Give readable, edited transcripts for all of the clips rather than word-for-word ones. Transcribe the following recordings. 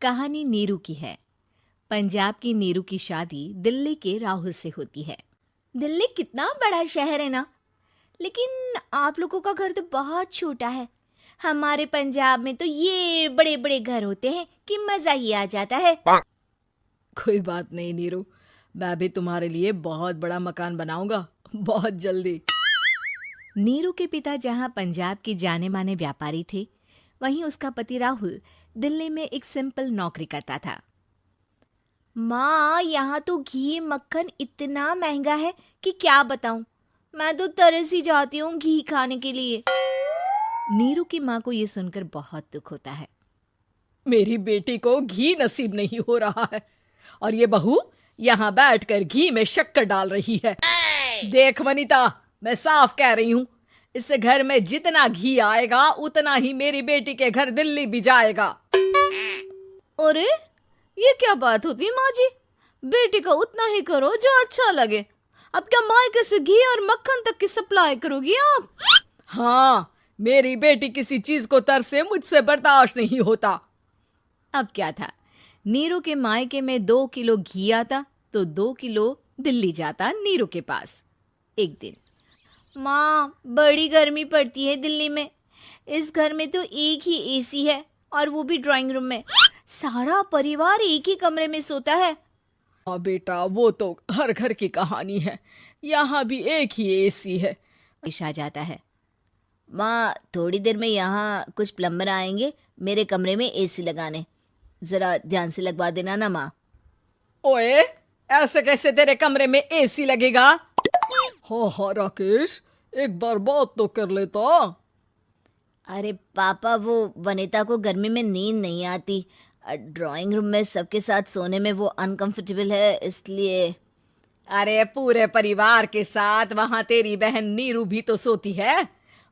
कहानी नीरू की है। पंजाब की नीरू की शादी दिल्ली के राहुल से होती है। दिल्ली कितना बड़ा शहर है ना, लेकिन आप लोगों का घर तो बहुत छोटा है। हमारे पंजाब में तो ये बड़े बड़े घर होते हैं कि मजा ही आ जाता है। कोई बात नहीं नीरू, मैं भी तुम्हारे लिए बहुत बड़ा मकान बनाऊंगा बहुत जल्दी। नीरू के पिता जहाँ पंजाब के जाने माने व्यापारी थे, वहीं उसका पति राहुल दिल्ली में एक सिंपल नौकरी करता था। माँ, यहाँ तो घी मक्खन इतना महंगा है कि क्या बताऊं। मैं तो तरस ही जाती हूँ घी खाने के लिए। नीरू की माँ को ये सुनकर बहुत दुख होता है। मेरी बेटी को घी नसीब नहीं हो रहा है और ये बहू यहाँ बैठकर घी में शक्कर डाल रही है। देख वनिता, मैं साफ कह रही हूँ, इस घर में जितना घी आएगा उतना ही मेरी बेटी के घर दिल्ली भी जाएगा। अरे ये क्या बात होती है माँ जी? बेटी का उतना ही करो जो अच्छा लगे। अब क्या मायके से घी और मक्खन तक की सप्लाई करोगी आप? हाँ, मेरी बेटी किसी चीज को तरसे मुझसे बर्दाश्त नहीं होता। अब क्या था, नीरू के मायके में 2 किलो घी आता तो 2 किलो दिल्ली जाता नीरू के पास। एक दिन, माँ बड़ी गर्मी पड़ती है दिल्ली में। इस घर में तो एक ही एसी है और वो भी ड्राइंग रूम में। सारा परिवार एक ही कमरे में सोता है। हाँ बेटा, वो तो हर घर की कहानी है, यहाँ भी एक ही एसी है। आ जाता है। माँ, थोड़ी देर में यहाँ कुछ प्लम्बर आएंगे मेरे कमरे में एसी लगाने, जरा ध्यान से लगवा देना ना माँ। ओए, ऐसे कैसे तेरे कमरे में एसी लगेगा? हाँ राकेश, एक बार बात तो कर लेता। अरे पापा, वो वनिता को गर्मी में नींद नहीं आती। ड्राइंग रूम में सबके साथ सोने में वो अनकंफर्टेबल है, इसलिए। अरे पूरे परिवार के साथ वहां तेरी बहन नीरू भी तो सोती है,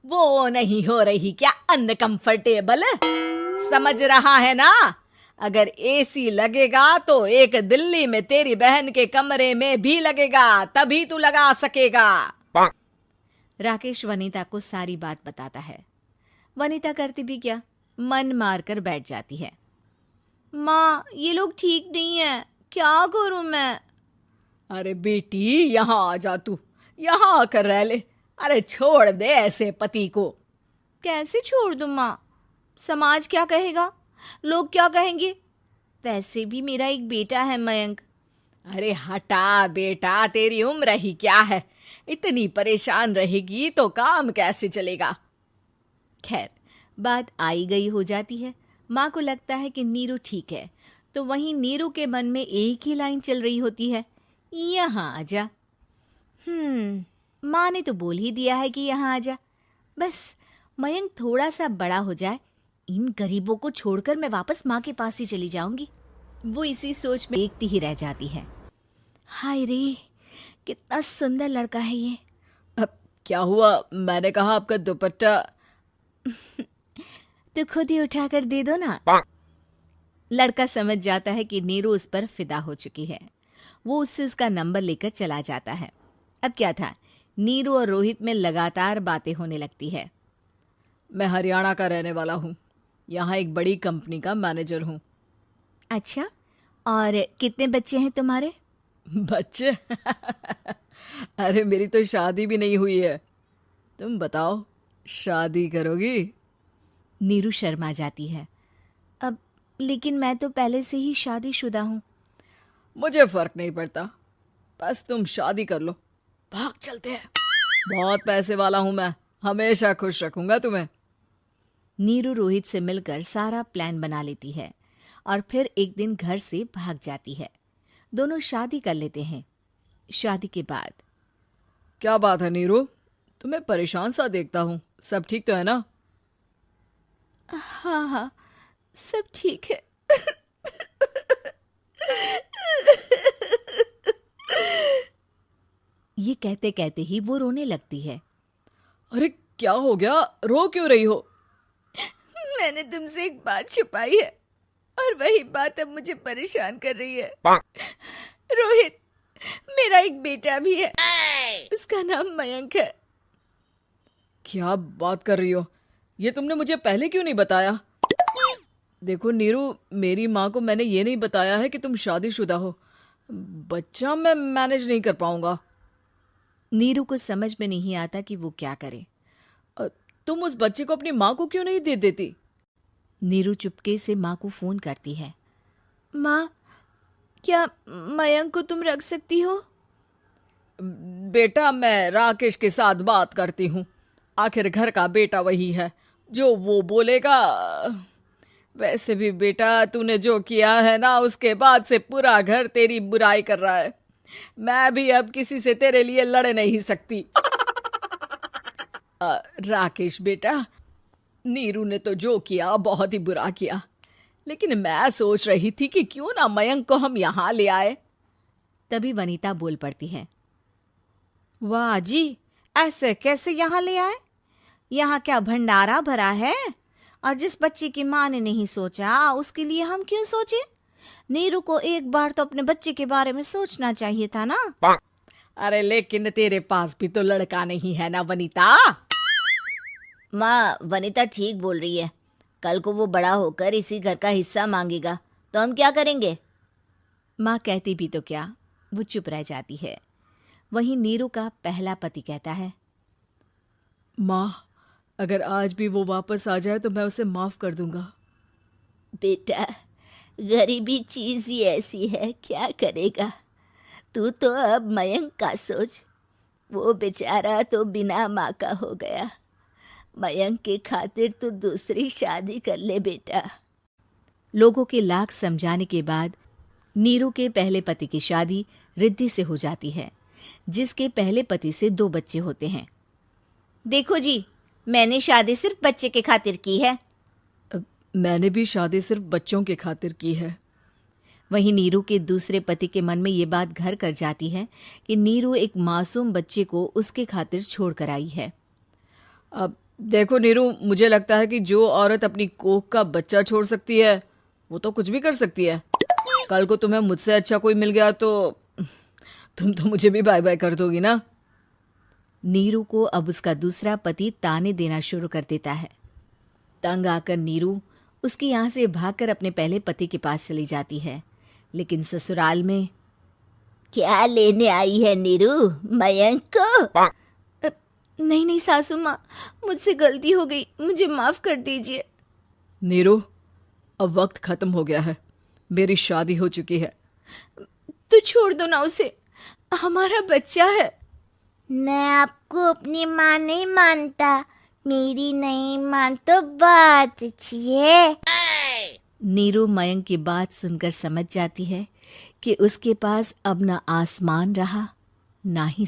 वो नहीं हो रही क्या अनकंफर्टेबल? समझ रहा है ना? अगर एसी लगेगा तो एक दिल्ली में तेरी बहन के कमरे में भी लगेगा, तभी तू लगा सकेगा। राकेश वनिता को सारी बात बताता है। वनिता करती भी क्या, मन मार कर बैठ जाती है। माँ, ये लोग ठीक नहीं है, क्या करूं मैं? अरे बेटी, यहाँ आ जा, तू यहाँ आकर रह ले। अरे छोड़ दे ऐसे पति को। कैसे छोड़ दूं माँ? समाज क्या कहेगा, लोग क्या कहेंगे? वैसे भी मेरा एक बेटा है मयंक। अरे हटा बेटा, तेरी उम्र ही क्या है, इतनी परेशान रहेगी तो काम कैसे चलेगा? खैर, बात आई गई हो जाती है। माँ को लगता है कि नीरू ठीक है, तो वहीं नीरू के मन में एक ही लाइन चल रही होती है, यहाँ आजा। माँ ने तो बोल ही दिया है कि यहाँ आजा। बस मयंक थोड़ा सा बड़ा हो जाए, इन गरीबों को छोड़कर मैं वापस माँ के पास ही चली जाऊंगी। वो इसी सोच में देखती ही रह जाती है। हाय रे, कितना सुंदर लड़का है ये। अब क्या हुआ? मैंने कहा आपका दुपट्टा। तो खुद ही उठाकर दे दो ना। लड़का समझ जाता है कि नीरू उस पर फिदा हो चुकी है। वो उससे उसका नंबर लेकर चला जाता है। अब क्या था, नीरू और रोहित में लगातार बातें होने लगती है। मैं हरियाणा का रहने वाला हूँ, यहाँ एक बड़ी कंपनी का मैनेजर हूँ। अच्छा, और कितने बच्चे हैं तुम्हारे? बच्चे? अरे मेरी तो शादी भी नहीं हुई है। तुम बताओ, शादी करोगी? नीरू शर्मा जाती है। अब लेकिन मैं तो पहले से ही शादीशुदा हूँ। मुझे फर्क नहीं पड़ता, बस तुम शादी कर लो, भाग चलते हैं। बहुत पैसे वाला हूं मैं, हमेशा खुश रखूंगा तुम्हें। नीरू रोहित से मिलकर सारा प्लान बना लेती है और फिर एक दिन घर से भाग जाती है। दोनों शादी कर लेते हैं। शादी के बाद, क्या बात है नीरू, तुम्हें परेशान सा देखता हूँ, सब ठीक तो है ना? हाँ, सब ठीक है। ये कहते कहते ही वो रोने लगती है। अरे क्या हो गया, रो क्यों रही हो? मैंने तुमसे एक बात छुपाई है और वही बात अब मुझे परेशान कर रही है। रोहित, मेरा एक बेटा भी है, उसका नाम मयंक है। क्या बात कर रही हो, ये तुमने मुझे पहले क्यों नहीं बताया? देखो नीरू, मेरी माँ को मैंने ये नहीं बताया है कि तुम शादीशुदा हो। बच्चा मैं मैनेज नहीं कर पाऊंगा। नीरू को समझ में नहीं आता कि वो क्या करे। अ, तुम उस बच्चे को अपनी माँ को क्यों नहीं दे देती? नीरू चुपके से माँ को फोन करती है। माँ, क्या मयंक को तुम रख सकती हो? बेटा, मैं राकेश के साथ बात करती हूँ। आखिर घर का बेटा वही है, जो वो बोलेगा। वैसे भी बेटा, तूने जो किया है ना, उसके बाद से पूरा घर तेरी बुराई कर रहा है। मैं भी अब किसी से तेरे लिए लड़ नहीं सकती। राकेश बेटा, नीरू ने तो जो किया बहुत ही बुरा किया, लेकिन मैं सोच रही थी कि क्यों ना मयंक को हम यहाँ ले आए। तभी वनीता बोल पड़ती है। वाह जी, ऐसे कैसे यहाँ ले आए? यहाँ क्या भंडारा भरा है? और जिस बच्चे की माँ ने नहीं सोचा, उसके लिए हम क्यों सोचे? नीरू को एक बार तो अपने बच्चे के बारे में सोचना चाहिए था ना। अरे लेकिन तेरे पास भी तो लड़का नहीं है ना वनीता। माँ, वनीता ठीक बोल रही है। कल को वो बड़ा होकर इसी घर का हिस्सा मांगेगा तो हम क्या करेंगे? माँ कहती भी तो क्या, वो चुप रह जाती है। वहीं नीरू का पहला पति कहता है। माँ, अगर आज भी वो वापस आ जाए तो मैं उसे माफ कर दूंगा। बेटा, गरीबी चीज ही ऐसी है, क्या करेगा। तू तो अब मयंक का सोच। वो बेचारा तो बिना माँ का हो गया। मयंक के खातिर तू दूसरी शादी कर ले बेटा। लोगों के लाख समझाने के बाद नीरू के पहले पति की शादी रिद्धि से हो जाती है, जिसके पहले पति से 2 बच्चे होते हैं। देखो जी, मैंने शादी सिर्फ बच्चे के खातिर की है। मैंने भी शादी सिर्फ बच्चों के खातिर की है। वहीं नीरू के दूसरे पति के मन में ये बात घर कर जाती है कि नीरू एक मासूम बच्चे को उसके खातिर छोड़ कर आई है। अब देखो नीरू, मुझे लगता है कि जो औरत अपनी कोख का बच्चा छोड़ सकती है, वो तो कुछ भी कर सकती है। कल को तुम्हें मुझसे अच्छा कोई मिल गया तो तुम तो मुझे भी बाय बाय कर दोगी ना। नीरू को अब उसका दूसरा पति ताने देना शुरू कर देता है। तंग आकर नीरू उसके यहाँ से भागकर अपने पहले पति के पास चली जाती है, लेकिन ससुराल में क्या लेने आई है नीरू, मयंक को? नहीं नहीं सासू माँ, मुझसे गलती हो गई, मुझे माफ कर दीजिए। नीरू, अब वक्त खत्म हो गया है, मेरी शादी हो चुकी है। तो छोड़ दो ना उसे, हमारा बच्चा है। मैं आपको अपनी माँ नहीं मानता। मेरी नहीं मान तो बात अच्छी है। नीरू मयंक की बात सुनकर समझ जाती है कि उसके पास अब ना आसमान रहा, ना ही